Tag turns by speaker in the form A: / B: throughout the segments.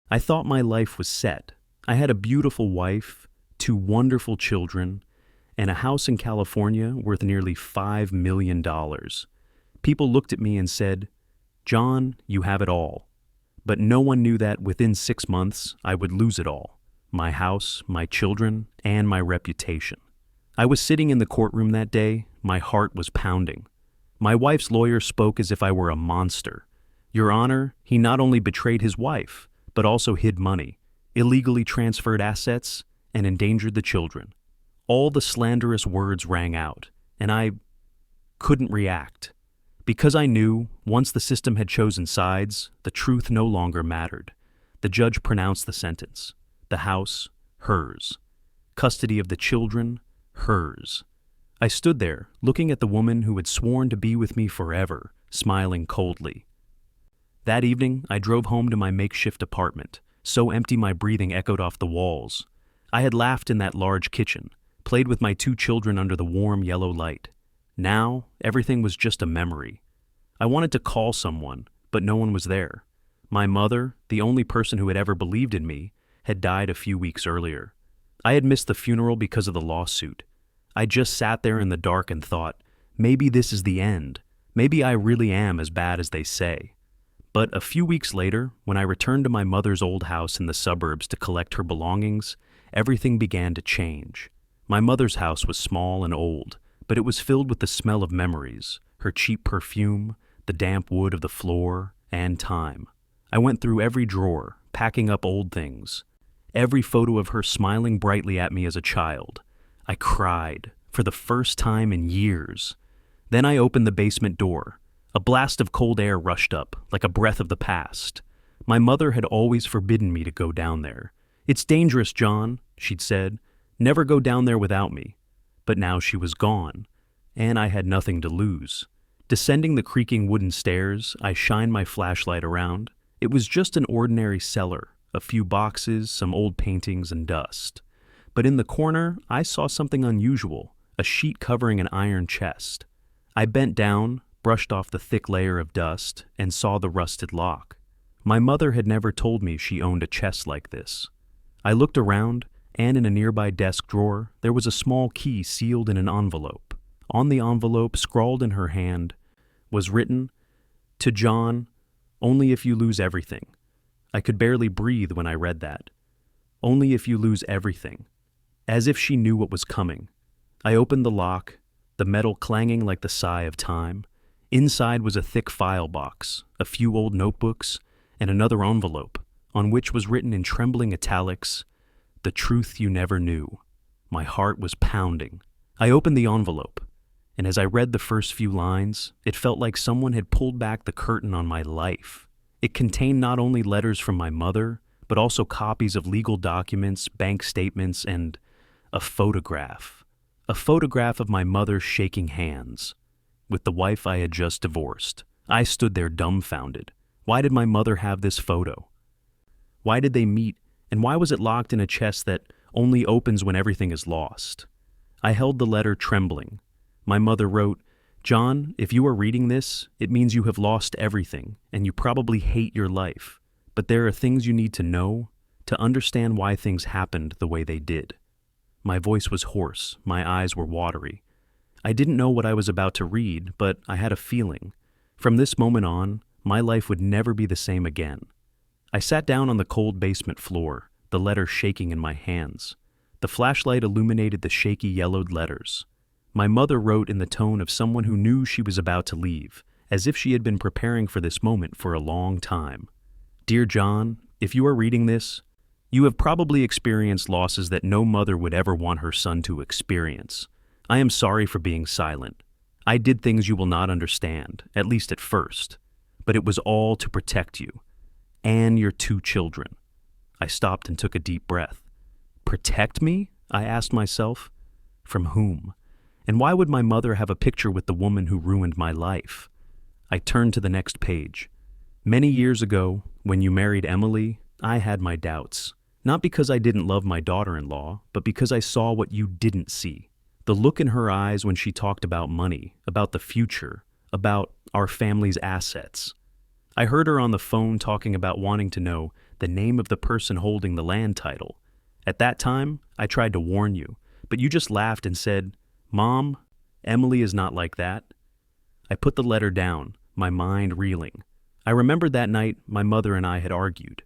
A: I thought my life was set. I had a beautiful wife, two wonderful children, and a house in California worth nearly $5 million. People looked at me and said, "John, you have it all." But no one knew that within 6 months I would lose it all: my house, my children, and my reputation. I was sitting in the courtroom that day. My heart was pounding. My wife's lawyer spoke as if I were a monster. "Your Honor, he not only betrayed his wife, but also hid money, illegally transferred assets, and endangered the children." All the slanderous words rang out, and I couldn't react. Because I knew, once the system had chosen sides, the truth no longer mattered. The judge pronounced the sentence. The house, hers. Custody of the children, hers. I stood there, looking at the woman who had sworn to be with me forever, smiling coldly. That evening, I drove home to my makeshift apartment, so empty my breathing echoed off the walls. I had laughed in that large kitchen, played with my two children under the warm yellow light. Now, everything was just a memory. I wanted to call someone, but no one was there. My mother, the only person who had ever believed in me, had died a few weeks earlier. I had missed the funeral because of the lawsuit. I just sat there in the dark and thought, maybe this is the end. Maybe I really am as bad as they say. But a few weeks later, when I returned to my mother's old house in the suburbs to collect her belongings, everything began to change. My mother's house was small and old, but it was filled with the smell of memories, her cheap perfume, the damp wood of the floor, and time. I went through every drawer, packing up old things. Every photo of her smiling brightly at me as a child. I cried, for the first time in years. Then I opened the basement door. A blast of cold air rushed up, like a breath of the past. My mother had always forbidden me to go down there. "It's dangerous, John," she'd said. "Never go down there without me." But now she was gone, and I had nothing to lose. Descending the creaking wooden stairs, I shined my flashlight around. It was just an ordinary cellar, a few boxes, some old paintings, and dust. But in the corner, I saw something unusual, a sheet covering an iron chest. I bent down, brushed off the thick layer of dust, and saw the rusted lock. My mother had never told me she owned a chest like this. I looked around, and in a nearby desk drawer, there was a small key sealed in an envelope. On the envelope, scrawled in her hand, was written, "To John, only if you lose everything." I could barely breathe when I read that. Only if you lose everything. As if she knew what was coming. I opened the lock, the metal clanging like the sigh of time. Inside was a thick file box, a few old notebooks, and another envelope, on which was written in trembling italics, "The truth you never knew." My heart was pounding. I opened the envelope, and as I read the first few lines, it felt like someone had pulled back the curtain on my life. It contained not only letters from my mother, but also copies of legal documents, bank statements, and a photograph. A photograph of my mother shaking hands with the wife I had just divorced. I stood there dumbfounded. Why did my mother have this photo? Why did they meet, and why was it locked in a chest that only opens when everything is lost? I held the letter trembling. My mother wrote, "John, if you are reading this, it means you have lost everything, and you probably hate your life. But there are things you need to know to understand why things happened the way they did." My voice was hoarse, my eyes were watery. I didn't know what I was about to read, but I had a feeling. From this moment on, my life would never be the same again. I sat down on the cold basement floor, the letter shaking in my hands. The flashlight illuminated the shaky yellowed letters. My mother wrote in the tone of someone who knew she was about to leave, as if she had been preparing for this moment for a long time. "Dear John, if you are reading this, you have probably experienced losses that no mother would ever want her son to experience. I am sorry for being silent. I did things you will not understand, at least at first, but it was all to protect you and your two children." I stopped and took a deep breath. Protect me? I asked myself. From whom? And why would my mother have a picture with the woman who ruined my life? I turned to the next page. "Many years ago, when you married Emily, I had my doubts. Not because I didn't love my daughter-in-law, but because I saw what you didn't see. The look in her eyes when she talked about money, about the future, about our family's assets. I heard her on the phone talking about wanting to know the name of the person holding the land title. At that time, I tried to warn you, but you just laughed and said, "Mom, Emily is not like that." I put the letter down, my mind reeling. I remembered that night my mother and I had argued.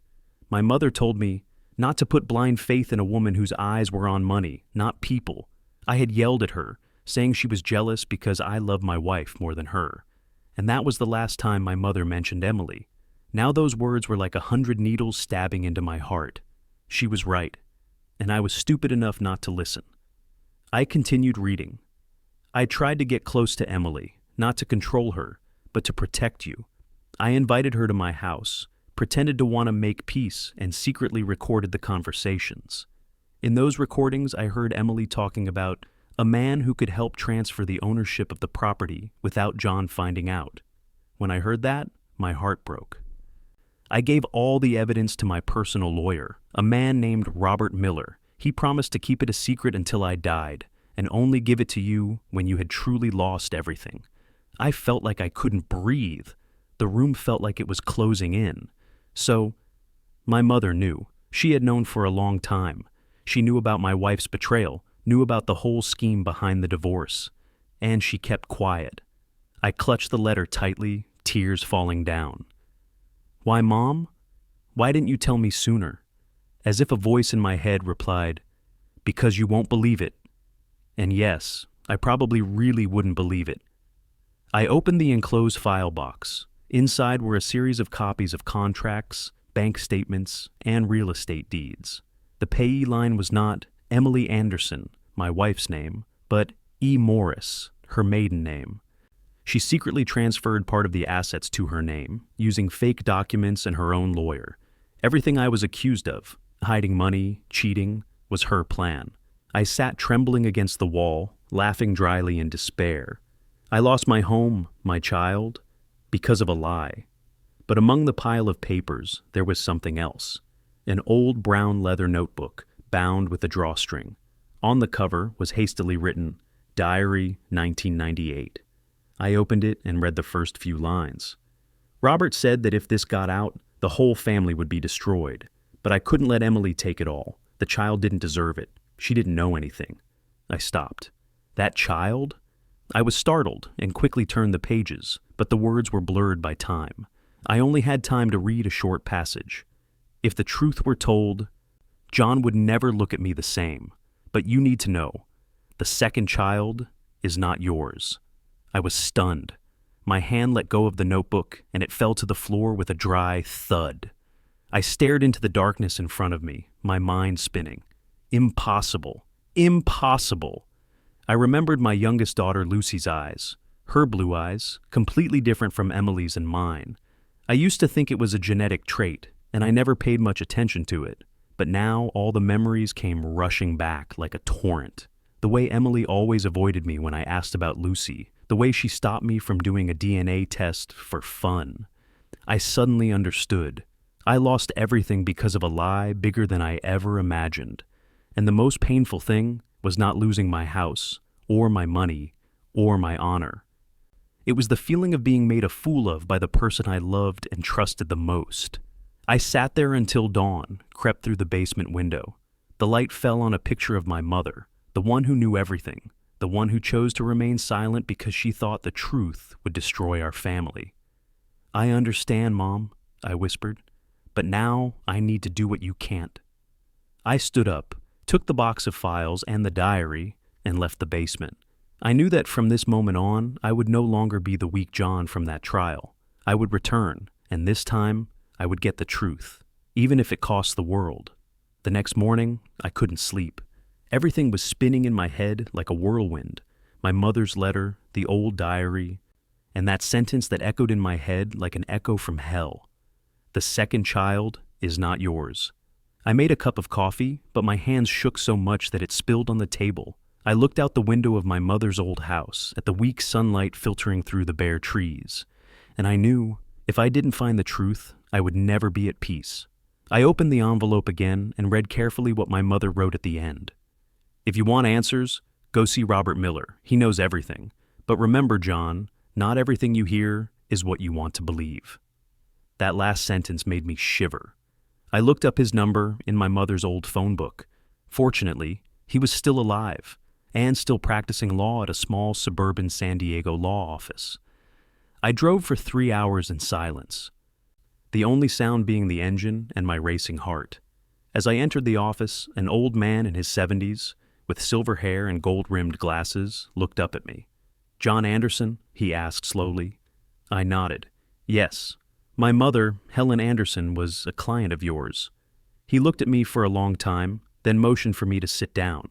A: My mother told me not to put blind faith in a woman whose eyes were on money, not people. I had yelled at her, saying she was jealous because I loved my wife more than her. And that was the last time my mother mentioned Emily. Now those words were like 100 needles stabbing into my heart. She was right, and I was stupid enough not to listen. I continued reading. I tried to get close to Emily, not to control her, but to protect you. I invited her to my house, pretended to want to make peace, and secretly recorded the conversations. In those recordings, I heard Emily talking about a man who could help transfer the ownership of the property without John finding out. When I heard that, my heart broke. I gave all the evidence to my personal lawyer, a man named Robert Miller. He promised to keep it a secret until I died, and only give it to you when you had truly lost everything. I felt like I couldn't breathe. The room felt like it was closing in. So, my mother knew. She had known for a long time. She knew about my wife's betrayal, knew about the whole scheme behind the divorce, and she kept quiet. I clutched the letter tightly, tears falling down. "Why, Mom? Why didn't you tell me sooner?" As if a voice in my head replied, "Because you won't believe it." And yes, I probably really wouldn't believe it. I opened the enclosed file box. Inside were a series of copies of contracts, bank statements, and real estate deeds. The payee line was not Emily Anderson, my wife's name, but E. Morris, her maiden name. She secretly transferred part of the assets to her name, using fake documents and her own lawyer. Everything I was accused of, hiding money, cheating, was her plan. I sat trembling against the wall, laughing dryly in despair. I lost my home, my child, because of a lie. But among the pile of papers, there was something else. An old brown leather notebook, bound with a drawstring. On the cover was hastily written, "Diary 1998. I opened it and read the first few lines. Robert said that if this got out, the whole family would be destroyed. But I couldn't let Emily take it all. The child didn't deserve it. She didn't know anything. I stopped. That child? I was startled and quickly turned the pages, but the words were blurred by time. I only had time to read a short passage. If the truth were told, John would never look at me the same. But you need to know, the second child is not yours. I was stunned. My hand let go of the notebook, and it fell to the floor with a dry thud. I stared into the darkness in front of me, my mind spinning. Impossible. Impossible. I remembered my youngest daughter Lucy's eyes, her blue eyes, completely different from Emily's and mine. I used to think it was a genetic trait, and I never paid much attention to it. But now all the memories came rushing back like a torrent. The way Emily always avoided me when I asked about Lucy, the way she stopped me from doing a DNA test for fun. I suddenly understood. I lost everything because of a lie bigger than I ever imagined. And the most painful thing was not losing my house, or my money, or my honor. It was the feeling of being made a fool of by the person I loved and trusted the most. I sat there until dawn, crept through the basement window. The light fell on a picture of my mother, the one who knew everything, the one who chose to remain silent because she thought the truth would destroy our family. "I understand, Mom," I whispered, "but now I need to do what you can't." I stood up, took the box of files and the diary, and left the basement. I knew that from this moment on, I would no longer be the weak John from that trial. I would return, and this time, I would get the truth, even if it cost the world. The next morning, I couldn't sleep. Everything was spinning in my head like a whirlwind. My mother's letter, the old diary, and that sentence that echoed in my head like an echo from hell. The second child is not yours. I made a cup of coffee, but my hands shook so much that it spilled on the table. I looked out the window of my mother's old house at the weak sunlight filtering through the bare trees, and I knew if I didn't find the truth, I would never be at peace. I opened the envelope again and read carefully what my mother wrote at the end. "If you want answers, go see Robert Miller. He knows everything. But remember, John, not everything you hear is what you want to believe." That last sentence made me shiver. I looked up his number in my mother's old phone book. Fortunately, he was still alive and still practicing law at a small suburban San Diego law office. I drove for 3 hours in silence, the only sound being the engine and my racing heart. As I entered the office, an old man in his 70s, with silver hair and gold-rimmed glasses, looked up at me. "John Anderson?" he asked slowly. I nodded. "Yes. My mother, Helen Anderson, was a client of yours." He looked at me for a long time, then motioned for me to sit down.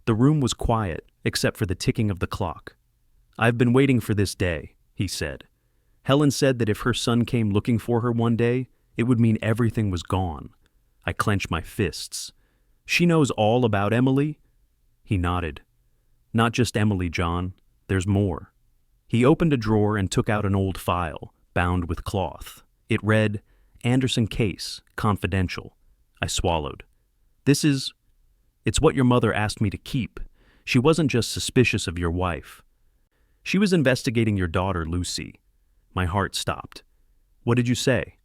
A: The room was quiet, except for the ticking of the clock. "I've been waiting for this day," he said. "Helen said that if her son came looking for her one day, it would mean everything was gone." I clenched my fists. "She knows all about Emily?" He nodded. "Not just Emily, John. There's more." He opened a drawer and took out an old file, bound with cloth. It read, "Anderson Case, Confidential." I swallowed. It's what your mother asked me to keep. She wasn't just suspicious of your wife. She was investigating your daughter, Lucy." My heart stopped. "What did you say?"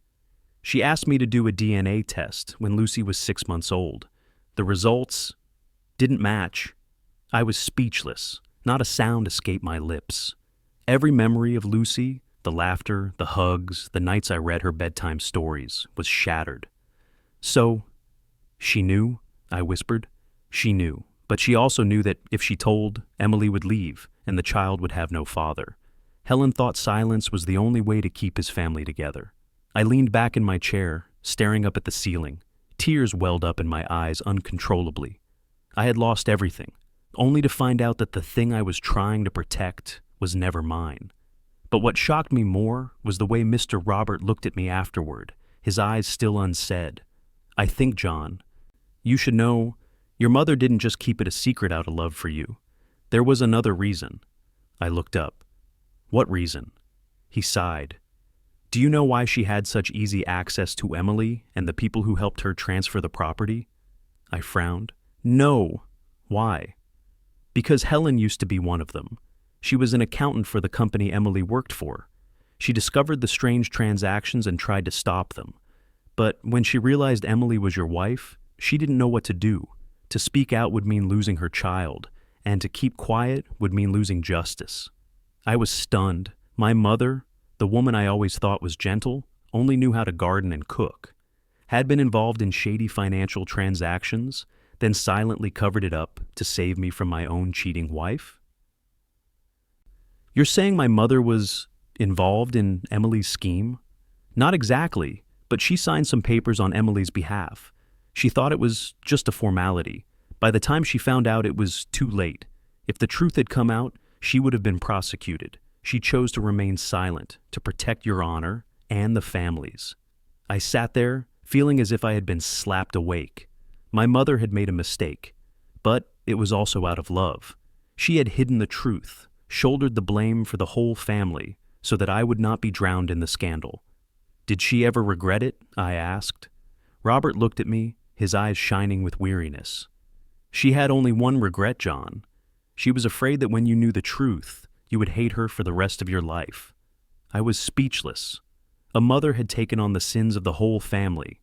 A: "She asked me to do a DNA test when Lucy was 6 months old. The results didn't match." I was speechless. Not a sound escaped my lips. Every memory of Lucy, the laughter, the hugs, the nights I read her bedtime stories, was shattered. "So, she knew?" I whispered. "She knew, but she also knew that if she told, Emily would leave, and the child would have no father. Helen thought silence was the only way to keep his family together." I leaned back in my chair, staring up at the ceiling. Tears welled up in my eyes uncontrollably. I had lost everything, only to find out that the thing I was trying to protect was never mine. But what shocked me more was the way Mr. Robert looked at me afterward, his eyes still unsaid. "I think, John, you should know, your mother didn't just keep it a secret out of love for you. There was another reason." I looked up. "What reason?" He sighed. "Do you know why she had such easy access to Emily and the people who helped her transfer the property?" I frowned. "No. Why?" "Because Helen used to be one of them. She was an accountant for the company Emily worked for. She discovered the strange transactions and tried to stop them. But when she realized Emily was your wife, she didn't know what to do. To speak out would mean losing her child, and to keep quiet would mean losing justice." I was stunned. My mother, the woman I always thought was gentle, only knew how to garden and cook. Had been involved in shady financial transactions, then silently covered it up to save me from my own cheating wife? "You're saying my mother was involved in Emily's scheme?" "Not exactly, but she signed some papers on Emily's behalf. She thought it was just a formality. By the time she found out, it was too late. If the truth had come out, she would have been prosecuted. She chose to remain silent, to protect your honor and the family's." I sat there, feeling as if I had been slapped awake. My mother had made a mistake, but it was also out of love. She had hidden the truth, shouldered the blame for the whole family, so that I would not be drowned in the scandal. "Did she ever regret it?" I asked. Robert looked at me, his eyes shining with weariness. "She had only one regret, John. She was afraid that when you knew the truth, you would hate her for the rest of your life." I was speechless. A mother had taken on the sins of the whole family,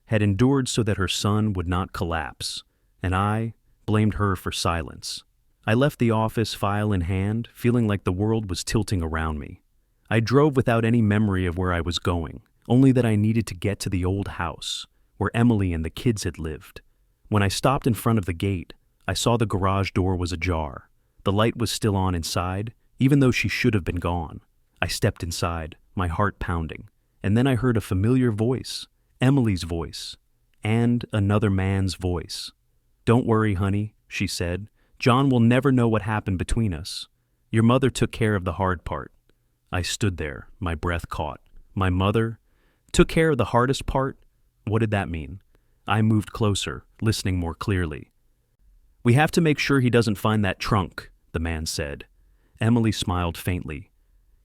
A: had endured so that her son would not collapse, and I blamed her for silence. I left the office, file in hand, feeling like the world was tilting around me. I drove without any memory of where I was going, only that I needed to get to the old house, where Emily and the kids had lived. When I stopped in front of the gate, I saw the garage door was ajar. The light was still on inside, even though she should have been gone. I stepped inside, my heart pounding, and then I heard a familiar voice, Emily's voice, and another man's voice. "Don't worry, honey," she said. "John will never know what happened between us. Your mother took care of the hard part." I stood there, my breath caught. My mother took care of the hardest part? What did that mean? I moved closer, listening more clearly. "We have to make sure he doesn't find that trunk," the man said. Emily smiled faintly.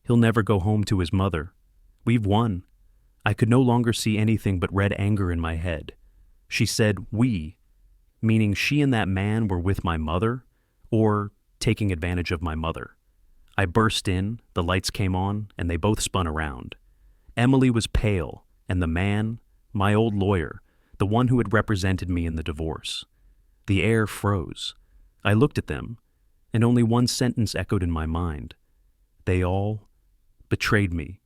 A: "He'll never go home to his mother. We've won." I could no longer see anything but red anger in my head. She said "we," meaning she and that man were with my mother, or taking advantage of my mother. I burst in, the lights came on, and they both spun around. Emily was pale, and the man my old lawyer, the one who had represented me in the divorce. The air froze. I looked at them, and only one sentence echoed in my mind. They all betrayed me.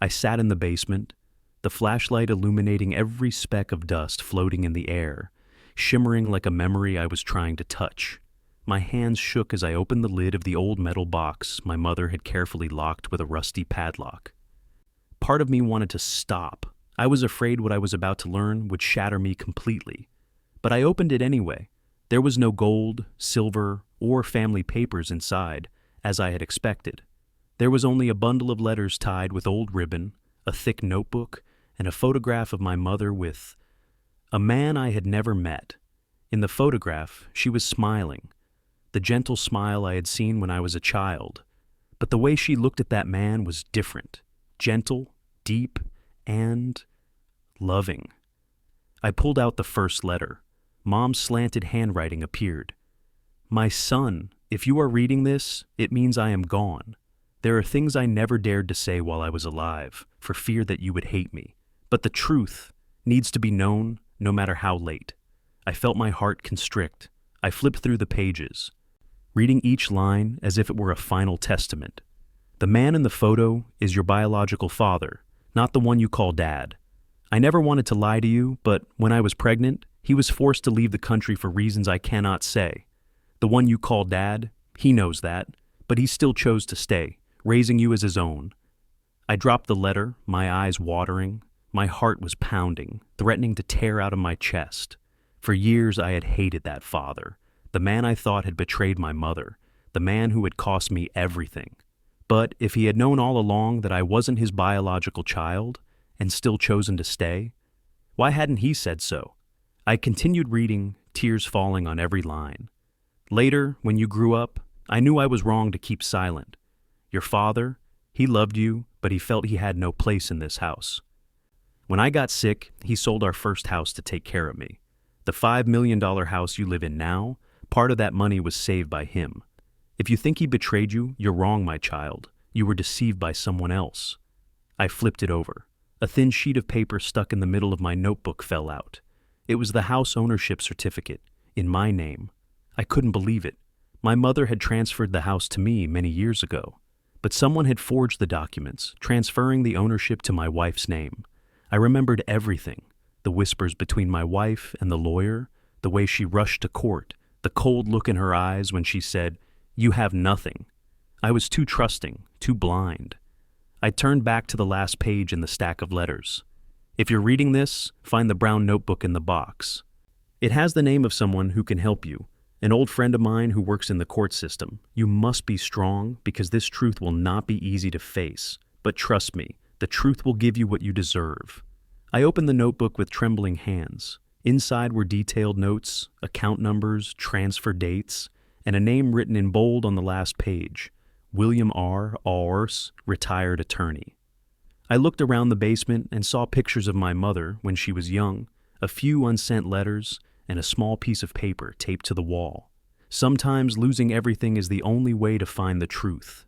A: I sat in the basement, the flashlight illuminating every speck of dust floating in the air, shimmering like a memory I was trying to touch. My hands shook as I opened the lid of the old metal box my mother had carefully locked with a rusty padlock. Part of me wanted to stop. I was afraid what I was about to learn would shatter me completely. But I opened it anyway. There was no gold, silver, or family papers inside, as I had expected. There was only a bundle of letters tied with old ribbon, a thick notebook, and a photograph of my mother with a man I had never met. In the photograph, she was smiling, the gentle smile I had seen when I was a child. But the way she looked at that man was different, gentle, deep, and loving. I pulled out the first letter. Mom's slanted handwriting appeared. My son, if you are reading this, it means I am gone. There are things I never dared to say while I was alive, for fear that you would hate me. But the truth needs to be known no matter how late. I felt my heart constrict. I flipped through the pages, reading each line as if it were a final testament. The man in the photo is your biological father, not the one you call Dad. I never wanted to lie to you, but when I was pregnant, he was forced to leave the country for reasons I cannot say. The one you call Dad, he knows that, but he still chose to stay, raising you as his own. I dropped the letter, my eyes watering. My heart was pounding, threatening to tear out of my chest. For years I had hated that father, the man I thought had betrayed my mother, the man who had cost me everything. But if he had known all along that I wasn't his biological child, and still chosen to stay, why hadn't he said so? I continued reading, tears falling on every line. Later, when you grew up, I knew I was wrong to keep silent. Your father, he loved you, but he felt he had no place in this house. When I got sick, he sold our first house to take care of me. The $5 million house you live in now, part of that money was saved by him. If you think he betrayed you, you're wrong, my child. You were deceived by someone else. I flipped it over. A thin sheet of paper stuck in the middle of my notebook fell out. It was the house ownership certificate, in my name. I couldn't believe it. My mother had transferred the house to me many years ago. But someone had forged the documents, transferring the ownership to my wife's name. I remembered everything, the whispers between my wife and the lawyer, the way she rushed to court, the cold look in her eyes when she said, "You have nothing." I was too trusting, too blind. I turned back to the last page in the stack of letters. If you're reading this, find the brown notebook in the box. It has the name of someone who can help you, an old friend of mine who works in the court system. You must be strong because this truth will not be easy to face. But trust me, the truth will give you what you deserve. I opened the notebook with trembling hands. Inside were detailed notes, account numbers, transfer dates, and a name written in bold on the last page. William R. Ors, retired attorney. I looked around the basement and saw pictures of my mother when she was young, a few unsent letters, and a small piece of paper taped to the wall. Sometimes losing everything is the only way to find the truth.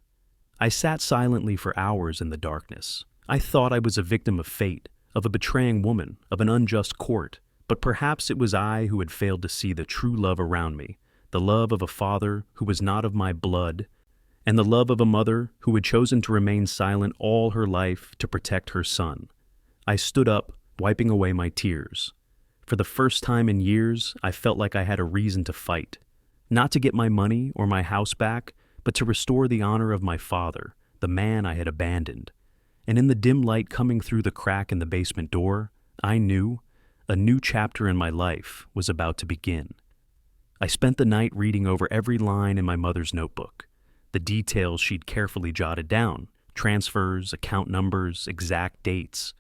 A: I sat silently for hours in the darkness. I thought I was a victim of fate, of a betraying woman, of an unjust court, but perhaps it was I who had failed to see the true love around me, the love of a father who was not of my blood, and the love of a mother who had chosen to remain silent all her life to protect her son. I stood up, wiping away my tears. For the first time in years, I felt like I had a reason to fight. Not to get my money or my house back, but to restore the honor of my father, the man I had abandoned. And in the dim light coming through the crack in the basement door, I knew a new chapter in my life was about to begin. I spent the night reading over every line in my mother's notebook. The details she'd carefully jotted down, transfers, account numbers, exact dates,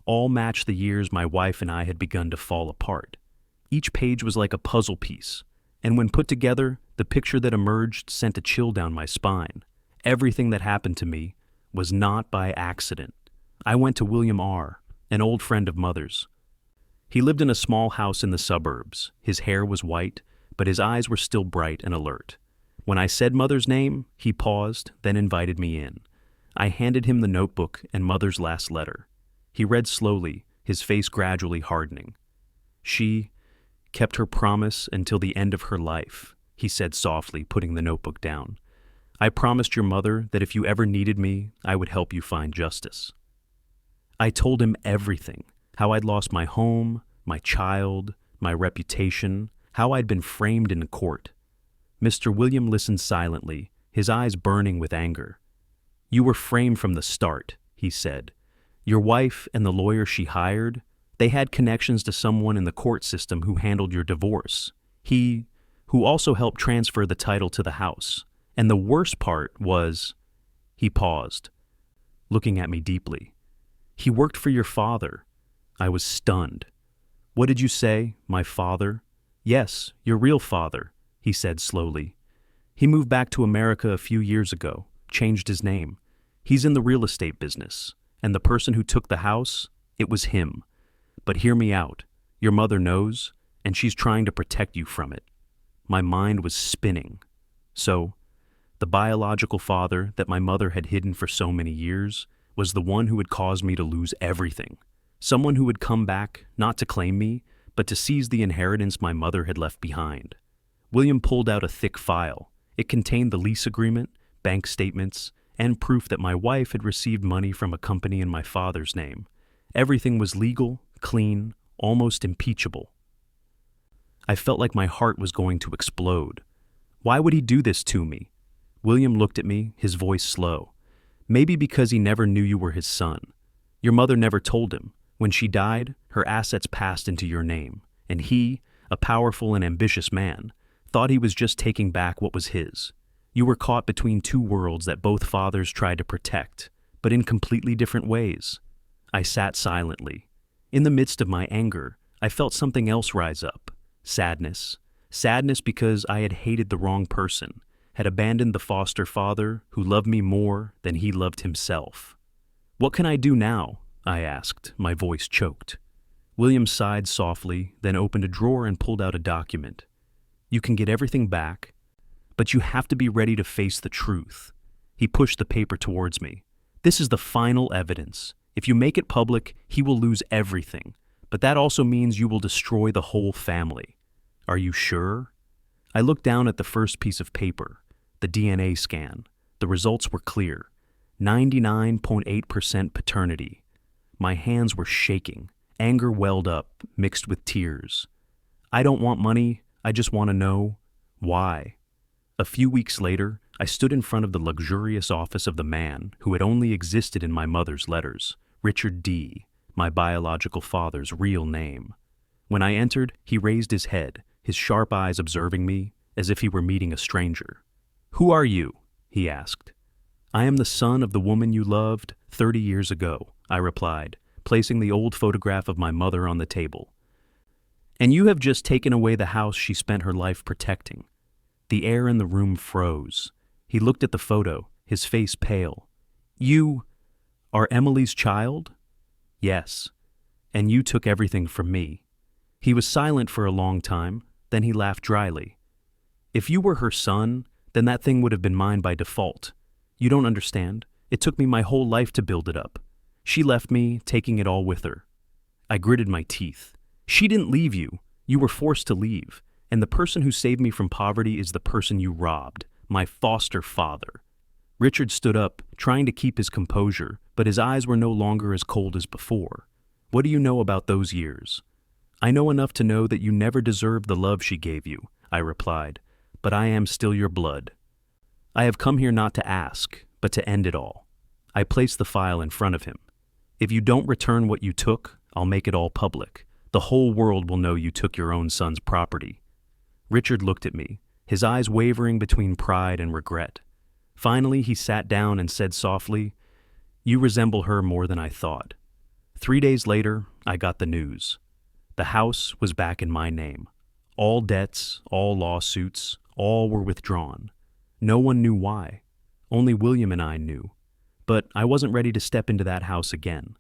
A: all matched the years my wife and I had begun to fall apart. Each page was like a puzzle piece, and when put together, the picture that emerged sent a chill down my spine. Everything that happened to me was not by accident. I went to William R., an old friend of Mother's. He lived in a small house in the suburbs. His hair was white, but his eyes were still bright and alert. When I said Mother's name, he paused, then invited me in. I handed him the notebook and Mother's last letter. He read slowly, his face gradually hardening. She kept her promise until the end of her life, he said softly, putting the notebook down. I promised your mother that if you ever needed me, I would help you find justice. I told him everything, how I'd lost my home, my child, my reputation, how I'd been framed in court. Mr. William listened silently, his eyes burning with anger. You were framed from the start, he said. Your wife and the lawyer she hired, they had connections to someone in the court system who handled your divorce. Who also helped transfer the title to the house. And the worst part was, he paused, looking at me deeply. He worked for your father. I was stunned. What did you say, my father? Yes, your real father, he said slowly. He moved back to America a few years ago, changed his name. He's in the real estate business, and the person who took the house, it was him. But hear me out. Your mother knows, and she's trying to protect you from it. My mind was spinning. So, the biological father that my mother had hidden for so many years was the one who had caused me to lose everything. Someone who had come back, not to claim me, but to seize the inheritance my mother had left behind. William pulled out a thick file. It contained the lease agreement, bank statements, and proof that my wife had received money from a company in my father's name. Everything was legal, clean, almost impeachable. I felt like my heart was going to explode. Why would he do this to me? William looked at me, his voice slow. Maybe because he never knew you were his son. Your mother never told him. When she died, her assets passed into your name, and he, a powerful and ambitious man, thought he was just taking back what was his. You were caught between two worlds that both fathers tried to protect, but in completely different ways. I sat silently. In the midst of my anger, I felt something else rise up. Sadness. Sadness because I had hated the wrong person, had abandoned the foster father who loved me more than he loved himself. What can I do now? I asked, my voice choked. William sighed softly, then opened a drawer and pulled out a document. You can get everything back, but you have to be ready to face the truth. He pushed the paper towards me. This is the final evidence. If you make it public, he will lose everything, but that also means you will destroy the whole family. Are you sure? I looked down at the first piece of paper, the DNA scan. The results were clear. 99.8% paternity. My hands were shaking. Anger welled up, mixed with tears. I don't want money, I just want to know why. A few weeks later, I stood in front of the luxurious office of the man who had only existed in my mother's letters, Richard D., my biological father's real name. When I entered, he raised his head, his sharp eyes observing me, as if he were meeting a stranger. Who are you? He asked. I am the son of the woman you loved 30 years ago, I replied, placing the old photograph of my mother on the table. And you have just taken away the house she spent her life protecting. The air in the room froze. He looked at the photo, his face pale. You are Emily's child? Yes. And you took everything from me. He was silent for a long time, then he laughed dryly. If you were her son, then that thing would have been mine by default. You don't understand. It took me my whole life to build it up. She left me, taking it all with her. I gritted my teeth. She didn't leave you. You were forced to leave. And the person who saved me from poverty is the person you robbed, my foster father. Richard stood up, trying to keep his composure, but his eyes were no longer as cold as before. What do you know about those years? I know enough to know that you never deserved the love she gave you, I replied, but I am still your blood. I have come here not to ask, but to end it all. I placed the file in front of him. If you don't return what you took, I'll make it all public. The whole world will know you took your own son's property. Richard looked at me, his eyes wavering between pride and regret. Finally, he sat down and said softly, You resemble her more than I thought. 3 days later, I got the news. The house was back in my name. All debts, all lawsuits, all were withdrawn. No one knew why. Only William and I knew. But I wasn't ready to step into that house again.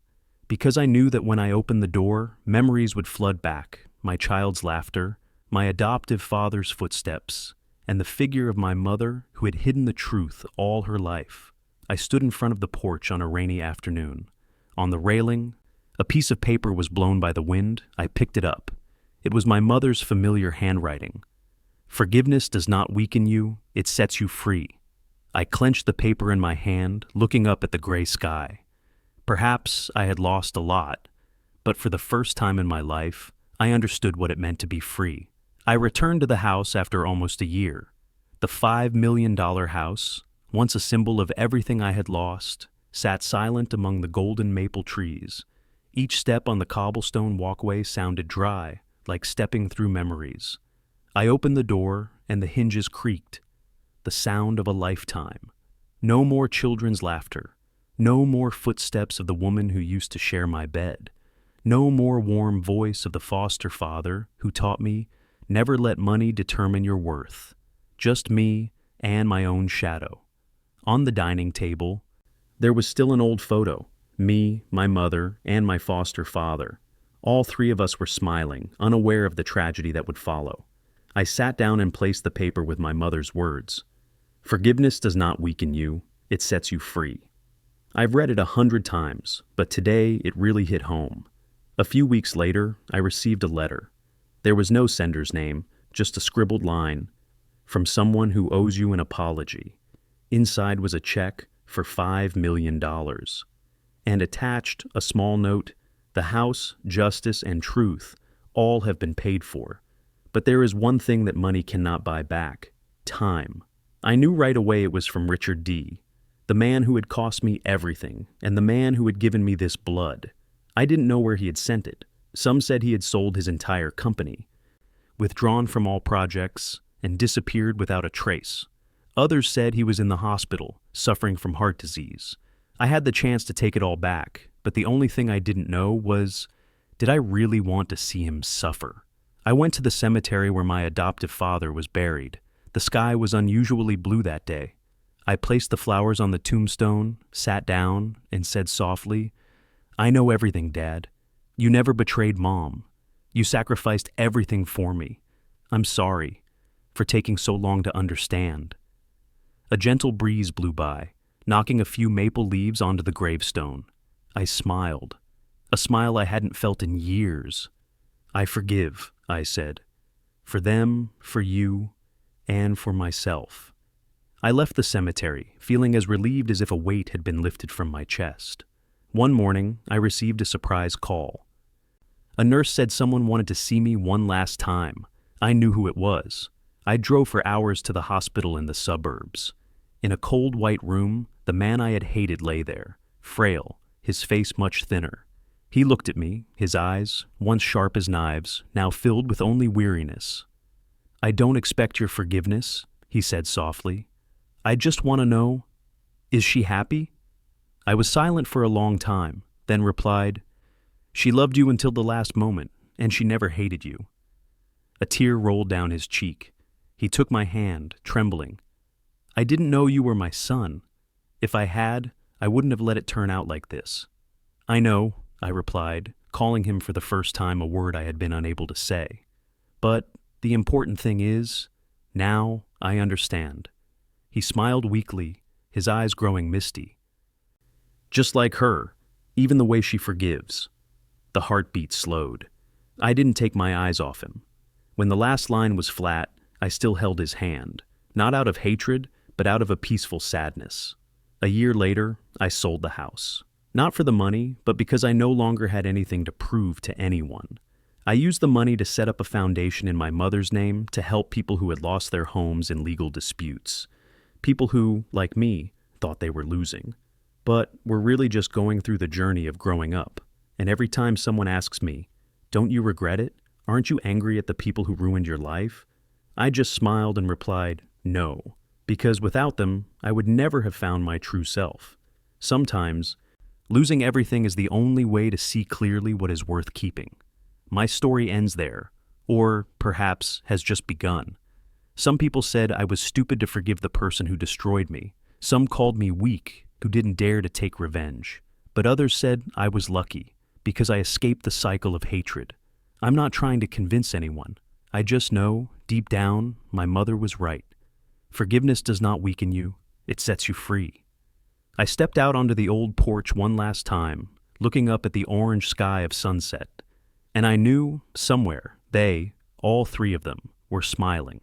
A: Because I knew that when I opened the door, memories would flood back, my child's laughter, my adoptive father's footsteps, and the figure of my mother who had hidden the truth all her life. I stood in front of the porch on a rainy afternoon. On the railing, A piece of paper was blown by the wind. I picked it up. It was my mother's familiar handwriting. Forgiveness does not weaken you, it sets you free. I clenched the paper in my hand, looking up at the gray sky. Perhaps I had lost a lot, but for the first time in my life, I understood what it meant to be free. I returned to the house after almost a year. The $5 million house, once a symbol of everything I had lost, sat silent among the golden maple trees. Each step on the cobblestone walkway sounded dry, like stepping through memories. I opened the door, and the hinges creaked. The sound of a lifetime. No more children's laughter. No more footsteps of the woman who used to share my bed. No more warm voice of the foster father who taught me, never let money determine your worth. Just me and my own shadow. On the dining table, there was still an old photo. Me, my mother, and my foster father. All three of us were smiling, unaware of the tragedy that would follow. I sat down and placed the paper with my mother's words. Forgiveness does not weaken you, it sets you free. I've read it 100 times, but today it really hit home. A few weeks later, I received a letter. There was no sender's name, just a scribbled line. From someone who owes you an apology. Inside was a check for $5 million. And attached a small note, the house, justice, and truth all have been paid for. But there is one thing that money cannot buy back, time. I knew right away it was from Richard D., the man who had cost me everything, and the man who had given me this blood. I didn't know where he had sent it. Some said he had sold his entire company, withdrawn from all projects, and disappeared without a trace. Others said he was in the hospital, suffering from heart disease. I had the chance to take it all back, but the only thing I didn't know was, did I really want to see him suffer? I went to the cemetery where my adoptive father was buried. The sky was unusually blue that day. I placed the flowers on the tombstone, sat down, and said softly, I know everything, Dad. You never betrayed Mom. You sacrificed everything for me. I'm sorry for taking so long to understand. A gentle breeze blew by, knocking a few maple leaves onto the gravestone. I smiled, a smile I hadn't felt in years. I forgive, I said, for them, for you, and for myself. I left the cemetery, feeling as relieved as if a weight had been lifted from my chest. One morning, I received a surprise call. A nurse said someone wanted to see me one last time. I knew who it was. I drove for hours to the hospital in the suburbs. In a cold white room, the man I had hated lay there, frail, his face much thinner. He looked at me, his eyes, once sharp as knives, now filled with only weariness. I don't expect your forgiveness, he said softly. I just want to know, is she happy? I was silent for a long time, then replied, she loved you until the last moment, and she never hated you. A tear rolled down his cheek. He took my hand, trembling. I didn't know you were my son. If I had, I wouldn't have let it turn out like this. I know, I replied, calling him for the first time a word I had been unable to say. But the important thing is, now I understand. He smiled weakly, his eyes growing misty. Just like her, even the way she forgives. The heartbeat slowed. I didn't take my eyes off him. When the last line was flat, I still held his hand, not out of hatred, but out of a peaceful sadness. A year later, I sold the house. Not for the money, but because I no longer had anything to prove to anyone. I used the money to set up a foundation in my mother's name to help people who had lost their homes in legal disputes. People who, like me, thought they were losing, but were really just going through the journey of growing up. And every time someone asks me, don't you regret it? Aren't you angry at the people who ruined your life? I just smiled and replied, no, because without them, I would never have found my true self. Sometimes, losing everything is the only way to see clearly what is worth keeping. My story ends there, or perhaps has just begun. Some people said I was stupid to forgive the person who destroyed me. Some called me weak, who didn't dare to take revenge. But others said I was lucky, because I escaped the cycle of hatred. I'm not trying to convince anyone. I just know, deep down, my mother was right. Forgiveness does not weaken you, it sets you free. I stepped out onto the old porch one last time, looking up at the orange sky of sunset, and I knew, somewhere, they, all three of them, were smiling.